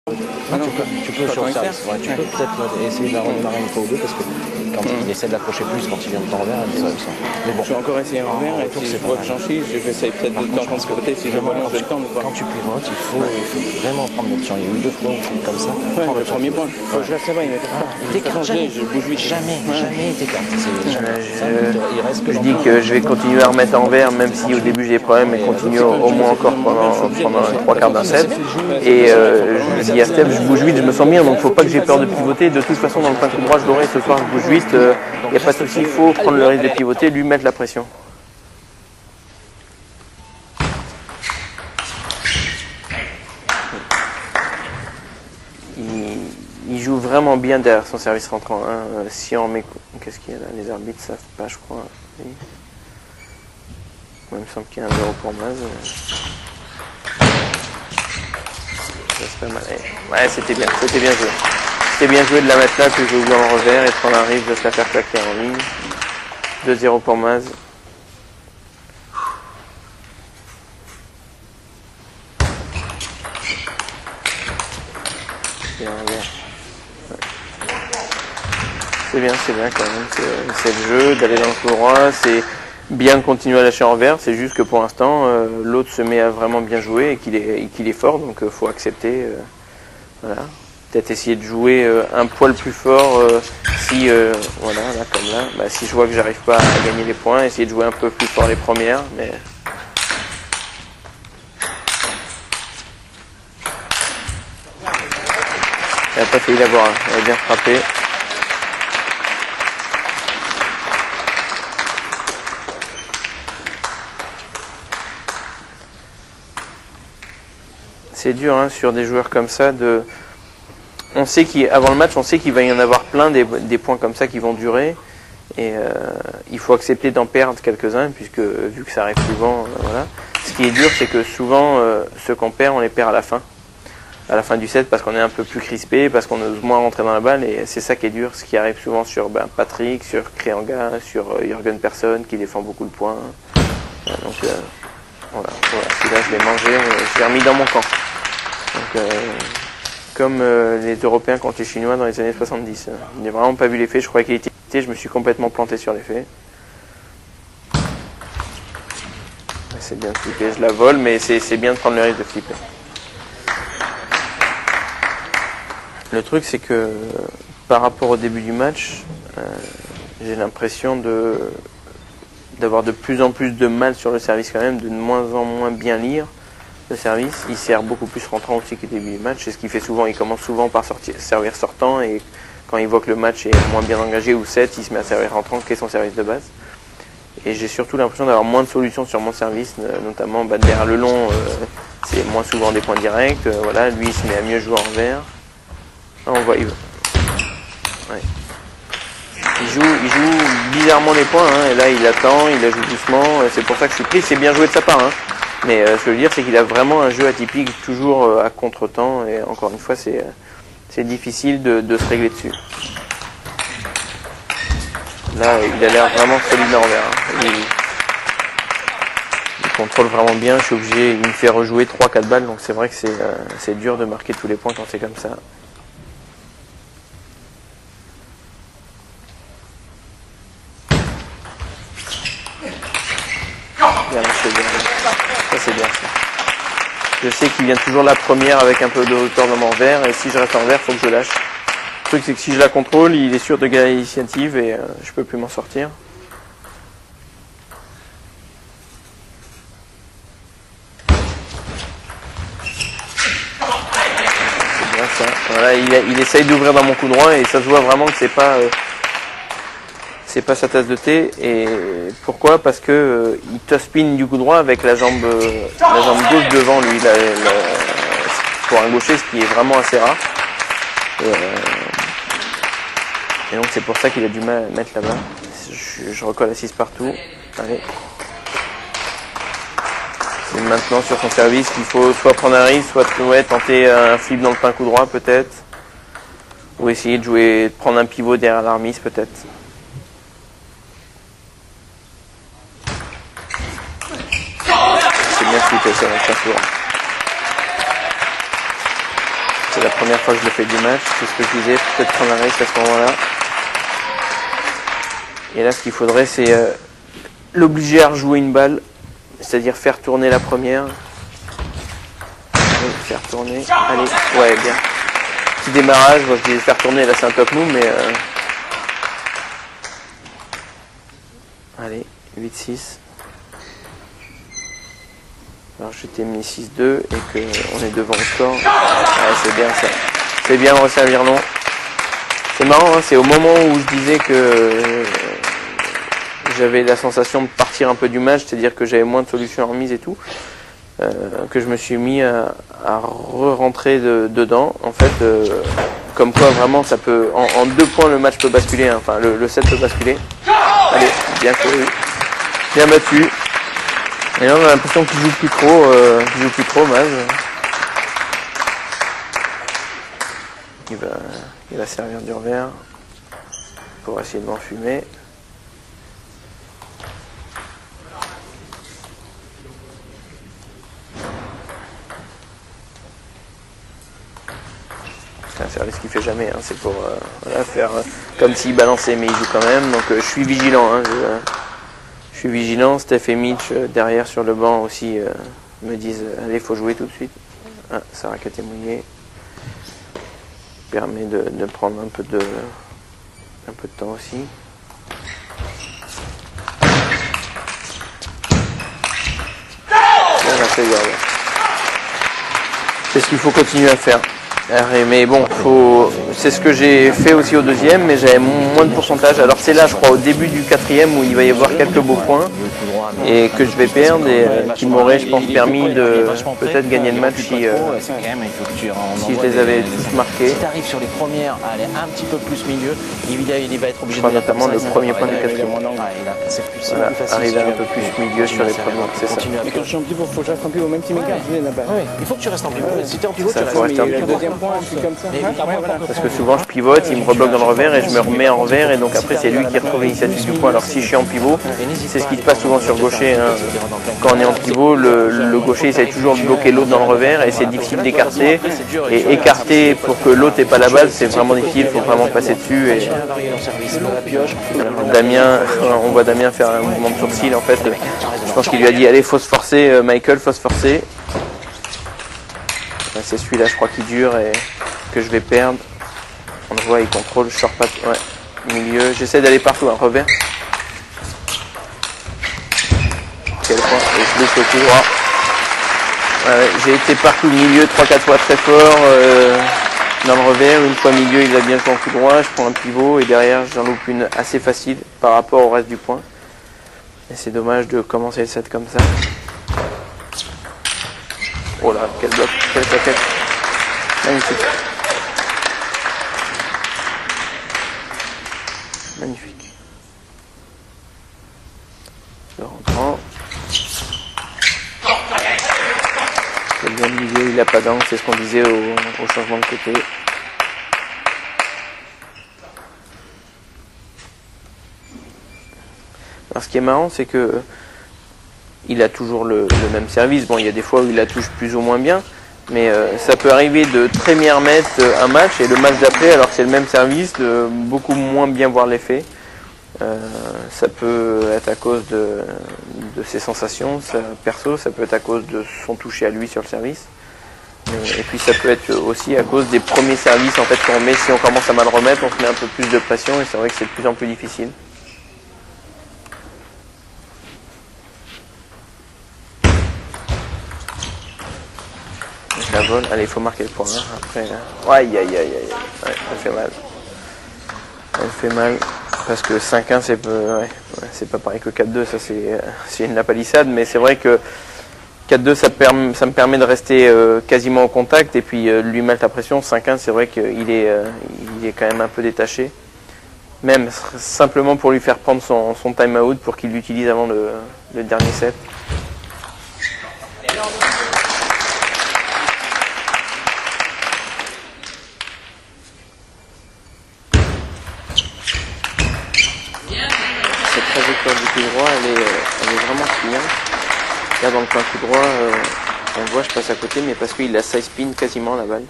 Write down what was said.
Ah non, tu peux sur le service. Ouais, tu peux peut-être essayer de la redémarrer une fois ou deux parce que quand il essaie de l'accrocher plus quand il vient de ton revers, elle descend. Mais bon. Je vais encore essayer un revers et si je vois que j'en chie, je vais essayer peut-être de temps de côté si je vois que j'ai le temps de voir. Quand tu pivotes, il faut vraiment prendre l'option. Il y a eu 2 fois où comme ça. Ouais, le premier point. Je laisse là-bas, il m'écarte. Je bouge vite. Jamais il t'écarte. Je dis que je vais continuer à remettre en vert, même si au début j'ai des problèmes, mais continuer au moins encore pendant les 3 quarts d'un set. Et je dis à Steph, je bouge vite, je me sens bien, donc il ne faut pas que j'ai peur de pivoter. De toute façon, dans le pain coup droit, je l'aurai ce soir, je bouge vite. Il n'y a pas de souci, il faut prendre le risque de pivoter, lui mettre la pression. Il joue vraiment bien derrière son service rentrant. Hein. Si on met... Qu'est-ce qu'il y a là? Les arbitres ne savent pas, je crois. Oui. Il me semble qu'il y a un 0 pour Maz. Ça serait mal. Ouais, c'était bien joué. C'était bien joué de la mettre là, que je ouvre en revers et de prendre un risque de se la faire claquer en ligne. 2-0 pour Maz. C'est bien quand même. C'est le jeu d'aller dans le coup droit. C'est bien de continuer à lâcher en revers. C'est juste que pour l'instant, l'autre se met à vraiment bien jouer et qu'il est fort. Donc il faut accepter. Voilà. Peut-être essayer de jouer un poil plus fort si, voilà, là comme là. Bah, si je vois que j'arrive pas à gagner les points, essayer de jouer un peu plus fort les premières. Mais... Elle n'a pas failli l'avoir, elle a bien frappé. C'est dur hein, sur des joueurs comme ça. On sait qu'avant le match, on sait qu'il va y en avoir plein des points comme ça qui vont durer. Et il faut accepter d'en perdre quelques-uns, puisque vu que ça arrive souvent, voilà. Ce qui est dur, c'est que souvent, ceux qu'on perd, on les perd à la fin du set, parce qu'on est un peu plus crispé, parce qu'on ose moins rentrer dans la balle, et c'est ça qui est dur, ce qui arrive souvent sur Patrick, sur Krianga, sur Jürgen Persson, qui défend beaucoup de points. Donc voilà, celui-là je l'ai mangé, je l'ai remis dans mon camp. Donc, comme les Européens contre les Chinois dans les années 70. Je n'ai vraiment pas vu l'effet, je croyais qu'il était, je me suis complètement planté sur l'effet. C'est bien de flipper, je la vole, mais c'est bien de prendre le risque de flipper. Le truc, c'est que par rapport au début du match, j'ai l'impression d'avoir de plus en plus de mal sur le service quand même, de moins en moins bien lire le service. Il sert beaucoup plus rentrant aussi qu'au début du match. C'est ce qu'il fait souvent. Il commence souvent par servir sortant et quand il voit que le match est moins bien engagé ou 7, il se met à servir rentrant qui est son service de base. Et j'ai surtout l'impression d'avoir moins de solutions sur mon service, notamment derrière le long, c'est moins souvent des points directs. Voilà, lui il se met à mieux jouer en vert. Là, on voit, ouais. Il joue bizarrement les points, hein, et là il attend, il la joue doucement, c'est pour ça que je suis pris, c'est bien joué de sa part. Hein. Mais ce que je veux dire, c'est qu'il a vraiment un jeu atypique, toujours à contre-temps, et encore une fois, c'est difficile de se régler dessus. Là, il a l'air vraiment solide en revers. Hein. Il contrôle vraiment bien, je suis obligé, il me fait rejouer 3-4 balles, donc c'est vrai que c'est dur de marquer tous les points quand c'est comme ça. Ça c'est bien ça. Je sais qu'il vient toujours la première avec un peu de hauteur dans mon revers et si je reste en vert, il faut que je lâche. Le truc c'est que si je la contrôle, il est sûr de gagner l'initiative et je peux plus m'en sortir. C'est bien ça. Voilà, il essaye d'ouvrir dans mon coup droit et ça se voit vraiment que c'est pas sa tasse de thé. Et pourquoi? Parce que il top-spin du coup droit avec la jambe gauche devant lui, pour un gaucher, ce qui est vraiment assez rare. Et donc c'est pour ça qu'il a du mal à mettre là-bas. Je recolle à 6 partout. Allez. C'est maintenant sur son service qu'il faut soit prendre un risque, soit tenter un flip dans le pain coup droit peut-être. Ou essayer de prendre un pivot derrière l'armise peut-être. C'est bien flipper ça dans le pain coup droit. C'est la première fois que je le fais du match, c'est ce que je disais, peut-être prendre un risque à ce moment-là. Et là, ce qu'il faudrait, c'est l'obliger à rejouer une balle, c'est-à-dire faire tourner la première. Faire tourner, allez, ouais, bien. Petit démarrage, moi je disais faire tourner, là c'est un top move, mais... Allez, 8-6. Alors je t'ai mis 6-2 et qu'on est devant le score. Ouais, c'est bien ça. C'est bien de resservir long. C'est marrant, hein, c'est au moment où je disais que j'avais la sensation de partir un peu du match, c'est-à-dire que j'avais moins de solutions en remise et tout, que je me suis mis à re-rentrer dedans. En fait, comme quoi vraiment ça peut, en 2 points le match peut basculer, hein, enfin le set peut basculer. Allez, bien couru, bien battu. Et là on a l'impression qu'il joue plus trop, Maz. Il va servir du revers pour essayer de m'enfumer. C'est un service qu'il fait jamais, hein. C'est pour voilà, faire comme s'il balançait, mais il joue quand même. Donc je suis vigilant. Hein. Je suis vigilant. Steph et Mitch derrière sur le banc aussi me disent allez, faut jouer tout de suite. Ah, sa raquette est mouillée. Permet de prendre un peu de temps aussi. C'est ce qu'il faut continuer à faire. Mais bon, c'est ce que j'ai fait aussi au deuxième, mais j'avais moins de pourcentage. Alors c'est là, je crois, au début du 4e où il va y avoir quelques beaux points et que je vais perdre et qui m'aurait, je pense, permis de peut-être gagner le match si je les avais tous marqués. Si tu arrives sur les premières à aller un petit peu plus milieu, il va être obligé de notamment le premier point du 4e. Voilà, arriver un peu plus milieu sur les premières, c'est ça. Mais quand je suis en pivot, il faut que je reste en pivot, même si mes gars viennent là-bas. Il faut que tu restes en pivot. Si tu es en pivot, ça, tu faut rester en pivot. Comme ça. Parce que souvent je pivote, il me rebloque dans le revers et je me remets en revers et donc après c'est lui qui retrouve l'initiative du point. Alors si je suis en pivot, c'est ce qui se passe souvent sur gaucher. Hein. Quand on est en pivot, le gaucher essaie toujours de bloquer l'autre dans le revers et c'est difficile d'écarter. Et écarter pour que l'autre n'ait pas la balle, c'est vraiment difficile, il faut vraiment passer dessus. Et... Damien, on voit Damien faire un mouvement de sourcil en fait. Je pense qu'il lui a dit allez, faut se forcer, Michael, faut se forcer. C'est celui-là, je crois, qui dure et que je vais perdre. On le voit, il contrôle, je sors pas. Ouais, milieu. J'essaie d'aller partout, un revers. Quel point. Et je laisse au coup droit. Ouais, j'ai été partout, milieu, 3-4 fois très fort. Dans le revers, une fois milieu, il a bien joué en coup droit. Je prends un pivot et derrière, j'en loupe une assez facile par rapport au reste du point. Et c'est dommage de commencer le set comme ça. Oh là, quel bloc, quelle plaquette. Magnifique. Magnifique. Le rentrant. C'est bien le milieu, il n'a pas d'angle, c'est ce qu'on disait au changement de côté. Alors ce qui est marrant, c'est que il a toujours le même service. Bon, il y a des fois où il la touche plus ou moins bien, mais ça peut arriver de très bien remettre un match et le match d'après, alors que c'est le même service, de beaucoup moins bien voir l'effet. Ça peut être à cause de ses sensations perso, ça peut être à cause de son toucher à lui sur le service. Et puis ça peut être aussi à cause des premiers services en fait qu'on met. Si on commence à mal remettre, on se met un peu plus de pression et c'est vrai que c'est de plus en plus difficile. La vol, allez, il faut marquer le point. Hein. Après, aïe, aïe, aïe, aïe, ouais, elle fait mal. Elle fait mal parce que 5-1 c'est pas pareil que 4-2, ça c'est la palissade, mais c'est vrai que 4-2 ça me permet de rester quasiment au contact et puis lui mettre la pression. 5-1 c'est vrai qu'il est quand même un peu détaché, même simplement pour lui faire prendre son time out pour qu'il l'utilise avant le dernier set. Du coup droit, elle est vraiment cliente. Là dans le coin coup droit, on voit, je passe à côté, mais parce qu'il a side spin quasiment la balle.